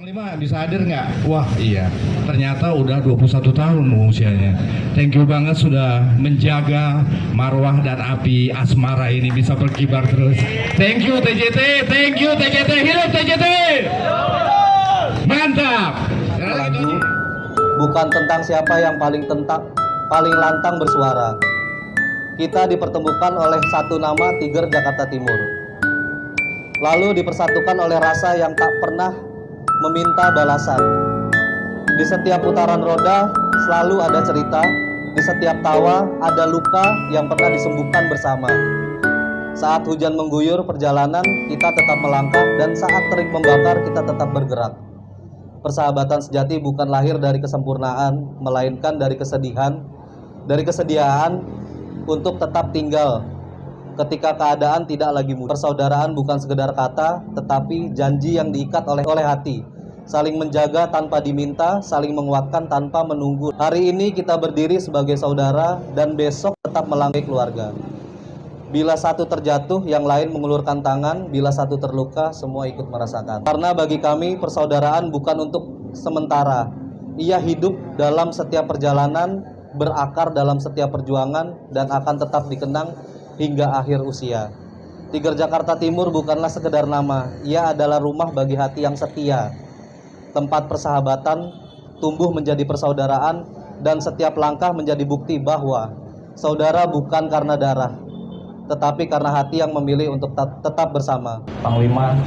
Panglima bisa hadir nggak? Wah iya, ternyata udah 21 tahun usianya. Thank you banget sudah menjaga marwah dan api asmara ini bisa berkibar terus. Thank you TJT, thank you TJT, hidup TJT! Mantap! Lagu bukan tentang siapa yang paling lantang bersuara. Kita dipertemukan oleh satu nama, Tiger Jakarta Timur. Lalu dipersatukan oleh rasa yang tak pernah meminta balasan. Di setiap putaran roda selalu ada cerita, di setiap tawa ada luka yang pernah disembuhkan bersama. Saat hujan mengguyur perjalanan, kita tetap melangkah, dan saat terik membakar, kita tetap bergerak. Persahabatan sejati bukan lahir dari kesempurnaan, melainkan dari kesediaan untuk tetap tinggal ketika keadaan tidak lagi mudah. Persaudaraan bukan sekedar kata, tetapi janji yang diikat oleh hati. Saling menjaga tanpa diminta, saling menguatkan tanpa menunggu. Hari ini kita berdiri sebagai saudara, dan besok tetap melangkah keluarga. Bila satu terjatuh, yang lain mengulurkan tangan. Bila satu terluka, semua ikut merasakan. Karena bagi kami, persaudaraan bukan untuk sementara. Ia hidup dalam setiap perjalanan, berakar dalam setiap perjuangan, dan akan tetap dikenang hingga akhir usia. Tiger Jakarta Timur bukanlah sekedar nama, ia adalah rumah bagi hati yang setia. Tempat persahabatan tumbuh menjadi persaudaraan, dan setiap langkah menjadi bukti bahwa saudara bukan karena darah, tetapi karena hati yang memilih untuk tetap bersama. Panglima,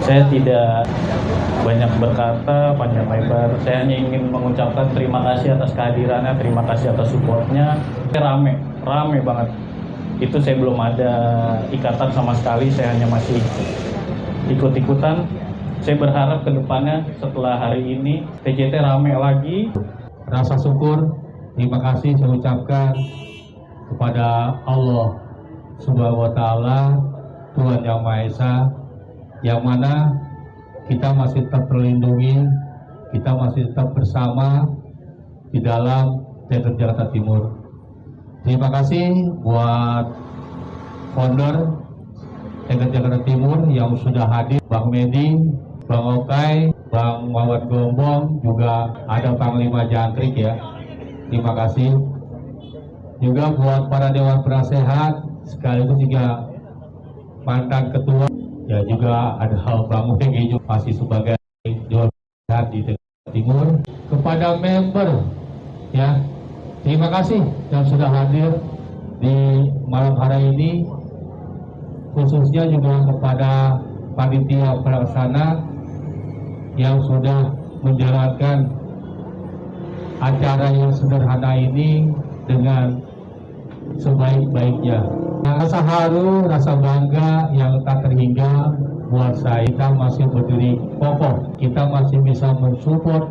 saya tidak banyak berkata panjang lebar. Saya hanya ingin mengucapkan terima kasih atas kehadirannya, terima kasih atas supportnya. Rame banget. Itu saya belum ada ikatan sama sekali, saya hanya masih ikut-ikutan. Saya berharap ke depannya setelah hari ini TJT rame lagi. Rasa syukur, terima kasih saya ucapkan kepada Allah Subhanahu wa Ta'ala, Tuhan Yang Maha Esa, yang mana kita masih tetap terlindungi, kita masih tetap bersama di dalam Tiger Jakarta Timur. Terima kasih buat founder Tiger Jakarta Timur yang sudah hadir, Bang Medi, Bang Okai, Bang Wawan Gombong, juga ada Panglima Jantrik ya. Terima kasih. Juga buat para Dewan Penasehat, sekaligus juga mantan ketua, ya juga ada Bang Wegi juga masih sebagai Dewan Penasehat di Jakarta Timur. Kepada member, ya, terima kasih yang sudah hadir di malam hari ini, khususnya juga kepada panitia pelaksana yang sudah menjalankan acara yang sederhana ini dengan sebaik-baiknya. Rasa haru, rasa bangga yang tak terhingga buat saya. Kita masih berdiri kokoh, kita masih bisa mensupport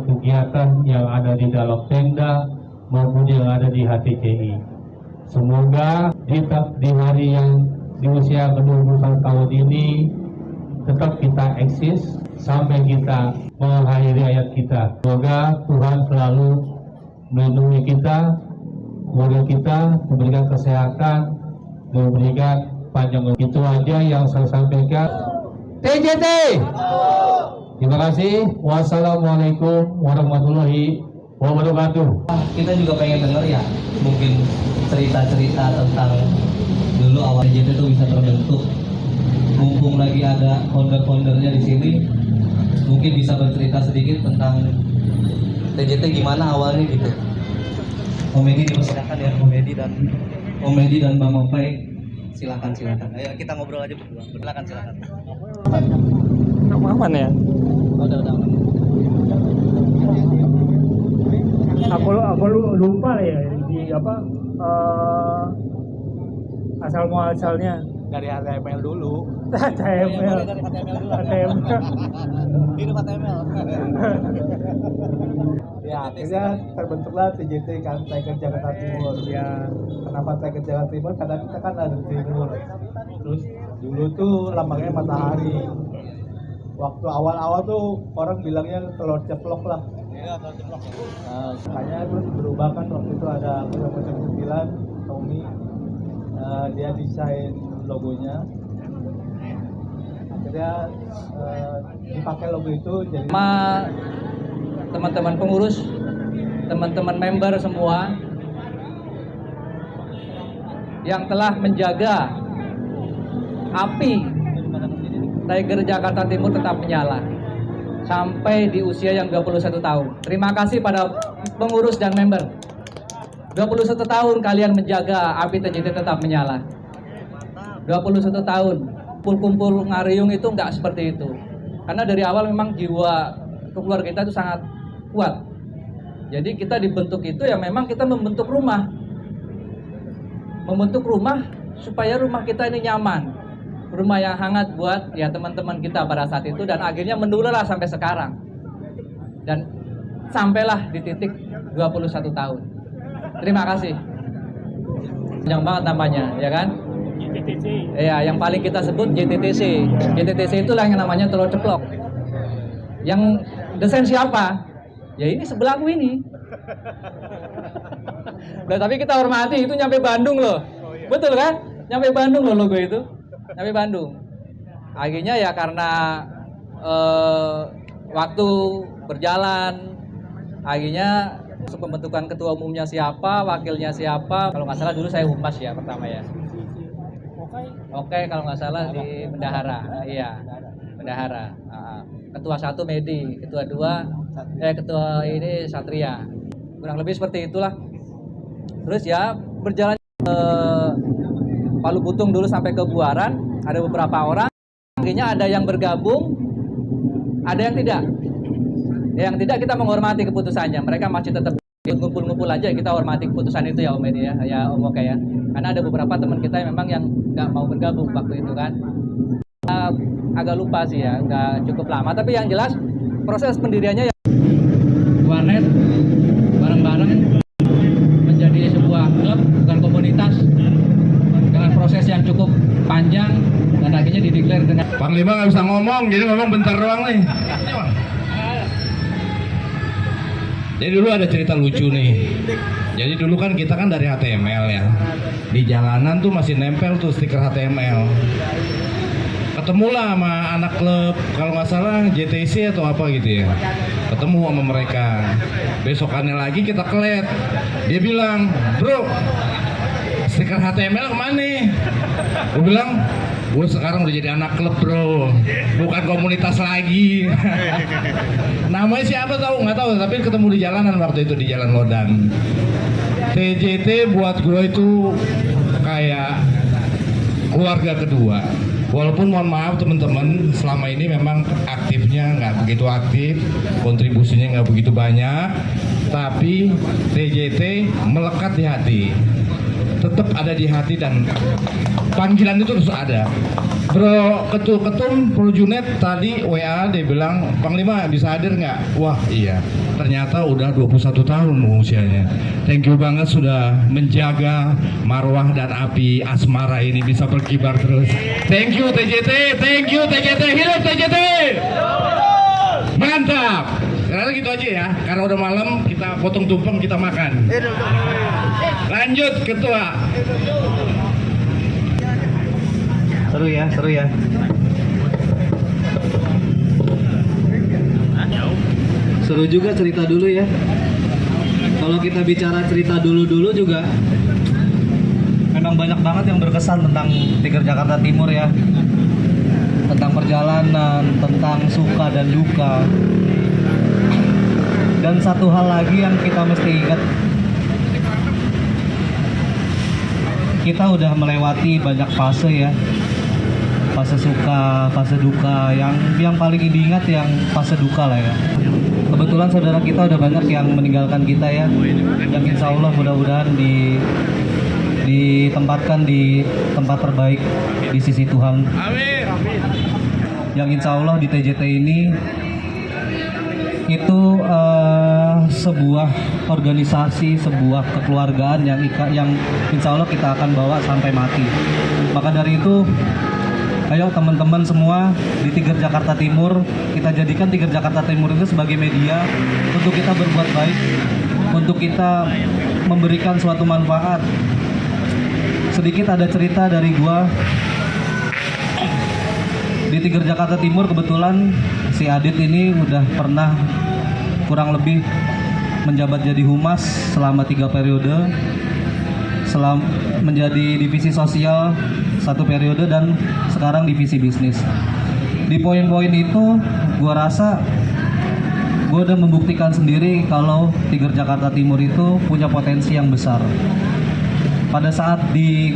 kegiatan yang ada di dalam tenda maupun yang ada di HTCI. Semoga di hari yang di usia ke-21 tahun ini tetap kita eksis sampai kita mengakhiri hayat kita. Semoga Tuhan selalu melindungi kita, keluarga kita, memberikan kesehatan, memberikan panjang umur. Itu aja yang saya sampaikan. TJT! Terima kasih. Wassalamualaikum warahmatullahi wabarakatuh. Kita juga pengen denger ya, mungkin cerita-cerita tentang dulu awal TJT itu bisa terbentuk. Mumpung lagi ada founder-foundernya di sini, mungkin bisa bercerita sedikit tentang TJT gimana awalnya gitu. Om Edi dipersilakan ya, Om Edi dan Bang Opai, silakan. Ayo kita ngobrol aja berdua. Silakan. Aman ya? Udah. Aku lupa ya di apa asal muasalnya Dari HTML dulu. HTML. Hidup HTML. Ya, akhirnya terbentuklah TJT kan, Tiger Jakarta Timur. Ya, kenapa Tiger Jakarta Timur? Karena kita kan ada di timur. Terus dulu tuh lambangnya matahari. Waktu awal-awal tuh orang bilangnya telur ceplok lah. Iya, telur ceplok. Nah, makanya terus berubah kan, waktu itu ada macam-macam sembilan, Tommy, dia desain logonya. akhirnya dipakai logo itu jadi Sama teman-teman pengurus, teman-teman member semua yang telah menjaga api Tiger Jakarta Timur tetap menyala sampai di usia yang 21 tahun. Terima kasih pada pengurus dan member. 21 tahun kalian menjaga api TJT tetap menyala. 21 tahun. Kumpul-kumpul ngariung itu nggak seperti itu. Karena dari awal memang jiwa keluarga kita itu sangat kuat. Jadi kita dibentuk itu ya memang kita membentuk rumah. Membentuk rumah supaya rumah kita ini nyaman. Rumah yang hangat buat ya teman-teman kita pada saat itu dan akhirnya menular sampai sekarang. Dan sampailah di titik 21 tahun. Terima kasih. Panjang banget namanya, ya kan? JTTC. Iya, yang paling kita sebut JTTC. JTTC itulah yang namanya telur ceplok. Yang desain siapa? Ya ini sebelahku ini. Nah, tapi kita hormati itu nyampe Bandung loh. Betul kan? Nyampe Bandung loh logo itu. Nyampe Bandung. Akhirnya ya karena waktu berjalan, akhirnya pembentukan ketua umumnya siapa, wakilnya siapa. Kalau nggak salah dulu saya humas ya pertama ya. Oke, kalau nggak salah di Bendahara. Iya, Bendahara. Ketua 1 Medi, ketua 2 ketua ini Satria. Kurang lebih seperti itulah. Terus ya berjalan Palu Butung dulu sampai ke Buaran, ada beberapa orang. Akhirnya ada yang bergabung, ada yang tidak. Yang tidak kita menghormati keputusannya. Mereka masih tetap ngumpul-ngumpul aja, kita hormati keputusan itu ya Om Edi ya Om Oke ya. Karena ada beberapa teman kita yang memang yang nggak mau bergabung waktu itu kan. Agak lupa sih ya, nggak cukup lama. Tapi yang jelas proses pendiriannya ya warnet bareng-bareng menjadi sebuah klub bukan komunitas dengan proses yang cukup panjang dan akhirnya dideklar dengan Panglima nggak bisa ngomong, jadi ngomong bentar doang nih. Jadi dulu ada cerita lucu nih. Jadi dulu kan kita kan dari HTML ya. Di jalanan tuh masih nempel tuh stiker HTML. Ketemulah sama anak klub, kalau nggak salah JTC atau apa gitu ya. Ketemu sama mereka. Besokannya lagi kita kelet. Dia bilang, bro, stiker HTML kemana? Gue bilang, gue sekarang udah jadi anak klub bro, bukan komunitas lagi. Namanya siapa tahu? Nggak tahu, tapi ketemu di jalanan waktu itu di Jalan Lodan. TJT buat gue itu kayak keluarga kedua. Walaupun mohon maaf teman-teman, selama ini memang aktifnya nggak begitu aktif, kontribusinya nggak begitu banyak, tapi TJT melekat di hati, tetap ada di hati dan panggilan itu terus ada. Bro Ketum Pro Junet tadi WA dia bilang, Panglima bisa hadir nggak? Wah iya, ternyata udah 21 tahun usianya. Thank you banget sudah menjaga marwah dan api asmara ini bisa berkibar terus. Thank you TJT, thank you TJT, hidup TJT. Mantap. Karena gitu aja ya, karena udah malam kita potong tumpeng kita makan. Lanjut Ketua. Seru ya. Seru juga cerita dulu ya. Kalau kita bicara cerita dulu juga, memang banyak banget yang berkesan tentang Tiger Jakarta Timur ya. Tentang perjalanan, tentang suka dan duka. Dan satu hal lagi yang kita mesti ingat, kita udah melewati banyak fase ya. Fase suka, fase duka, yang paling diingat yang fase duka lah ya. Kebetulan saudara kita udah banyak yang meninggalkan kita ya, yang insya Allah mudah-mudahan ditempatkan di tempat terbaik di sisi Tuhan. Amin. Yang insya Allah di TJT ini itu sebuah organisasi, sebuah kekeluargaan yang insya Allah kita akan bawa sampai mati. Maka dari itu, ayo teman-teman semua di Tiger Jakarta Timur, kita jadikan Tiger Jakarta Timur itu sebagai media untuk kita berbuat baik, untuk kita memberikan suatu manfaat. Sedikit ada cerita dari gua. Di Tiger Jakarta Timur kebetulan si Adit ini udah pernah kurang lebih menjabat jadi humas selama 3 periode, menjadi divisi sosial 1 periode, dan sekarang divisi bisnis. Di poin-poin itu gua rasa gua udah membuktikan sendiri kalau Tiger Jakarta Timur itu punya potensi yang besar. Pada saat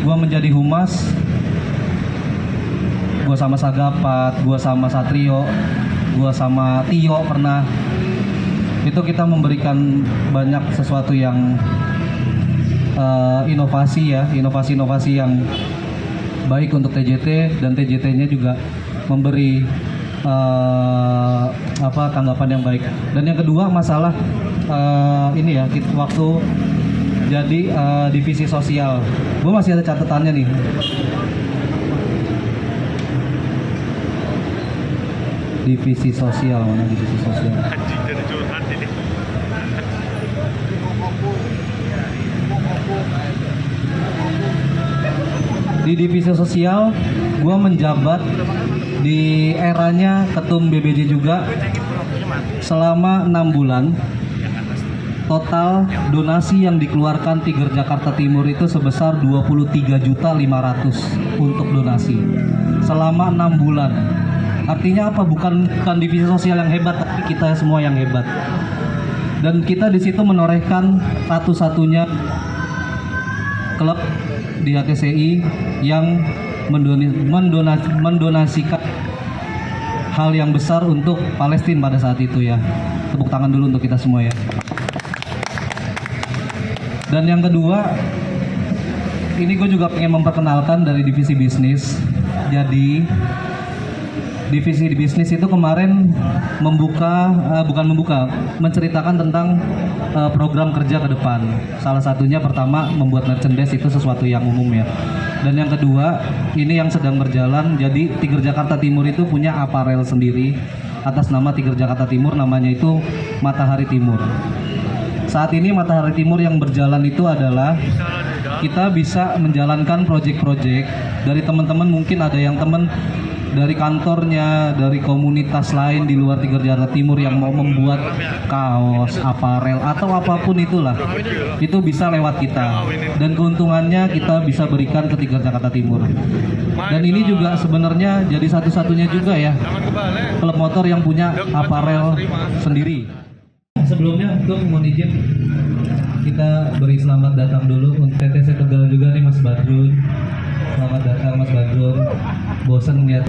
gua menjadi humas, gua sama Sagapat, gua sama Satrio, gua sama Tio pernah, itu kita memberikan banyak sesuatu yang inovasi-inovasi yang baik untuk TJT, dan TJT-nya juga memberi tanggapan yang baik. Dan yang kedua masalah ini ya, waktu jadi divisi sosial, gue masih ada catatannya nih. Divisi sosial, mana divisi sosial? Di divisi sosial, gue menjabat di eranya ketum BBJ juga selama 6 bulan. Total donasi yang dikeluarkan Tiger Jakarta Timur itu sebesar 23.500.000 untuk donasi selama 6 bulan. Artinya apa? Bukan divisi sosial yang hebat, tapi kita semua yang hebat. Dan kita di situ menorehkan satu-satunya klub di HTCI yang mendonasikan hal yang besar untuk Palestina pada saat itu ya. Tepuk tangan dulu untuk kita semua ya. Dan yang kedua, ini gue juga pengen memperkenalkan dari divisi bisnis. Jadi divisi bisnis itu kemarin menceritakan tentang program kerja ke depan. Salah satunya pertama membuat merchandise, itu sesuatu yang umum ya. Dan yang kedua, ini yang sedang berjalan. Jadi Tiger Jakarta Timur itu punya aparel sendiri atas nama Tiger Jakarta Timur, namanya itu Matahari Timur. Saat ini Matahari Timur yang berjalan itu adalah kita bisa menjalankan proyek-proyek dari teman-teman, mungkin ada yang teman dari kantornya, dari komunitas lain di luar Tiger Jakarta Timur yang mau membuat kaos, aparel, atau apapun itulah, itu bisa lewat kita. Dan keuntungannya kita bisa berikan ke Tiger Jakarta Timur. Dan ini juga sebenarnya jadi satu-satunya juga ya klub motor yang punya aparel sendiri. Sebelumnya gue mohon izin kita beri selamat datang dulu untuk TTC Tegal juga nih Mas Badrun. Selamat datang Mas Badrun. Bosan lihat.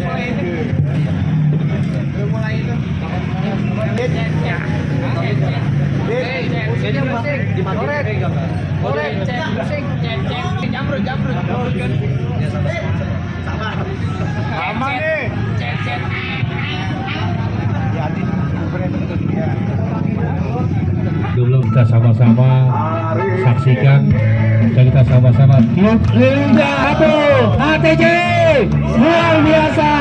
Dulu kita sama-sama saksikan dan kita sama-sama tiup lidah HTJ luar biasa.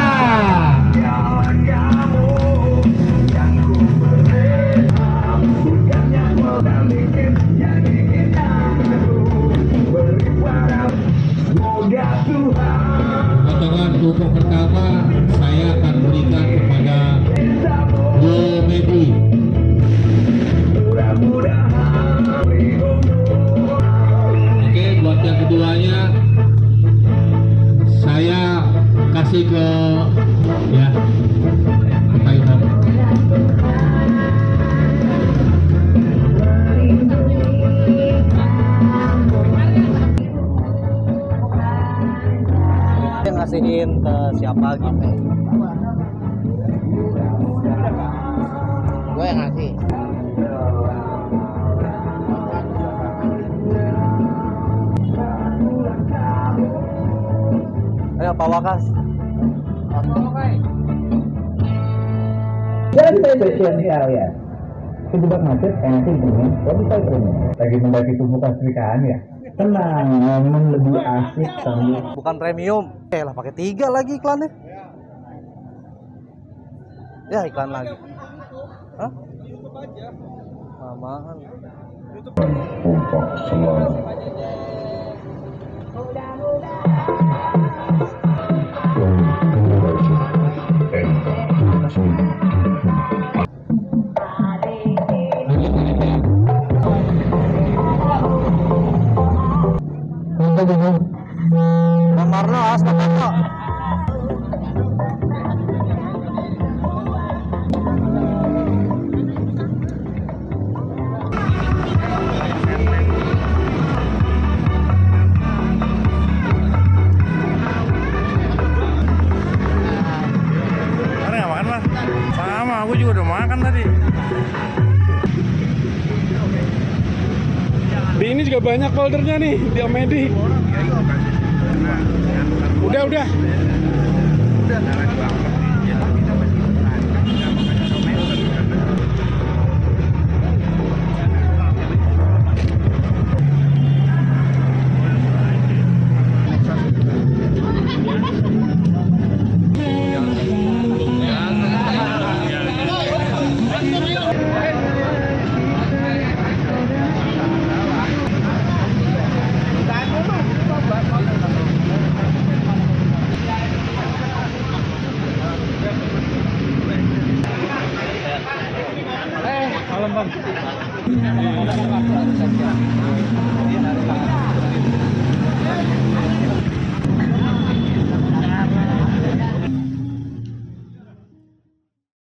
Potongan pupuk pertama saya akan berikan kepada Bu Medi. Oke, buat yang keduanya saya kasih ke ya Pak Ilham. Dia ngasihin ke siapa gitu? Gue yang ngasih. Ayo Pak Wakas. Jadi saya spesial ya. Kejebak macet enak ini, tapi saya ini lagi mendaki tubuh pastrikaan ya. Tenang, ngomong lebih asik sambil. Bukan premium. Lah pakai 3 lagi iklannya. Ya iklan lagi. Hah? Mahal. Tumpah selalu. Generation. Marlo, hasta Marlo. Mana nggak makan mas? Sama, aku juga udah makan tadi. Di ini juga banyak foldernya nih di Omedi. Udah. Malam bang.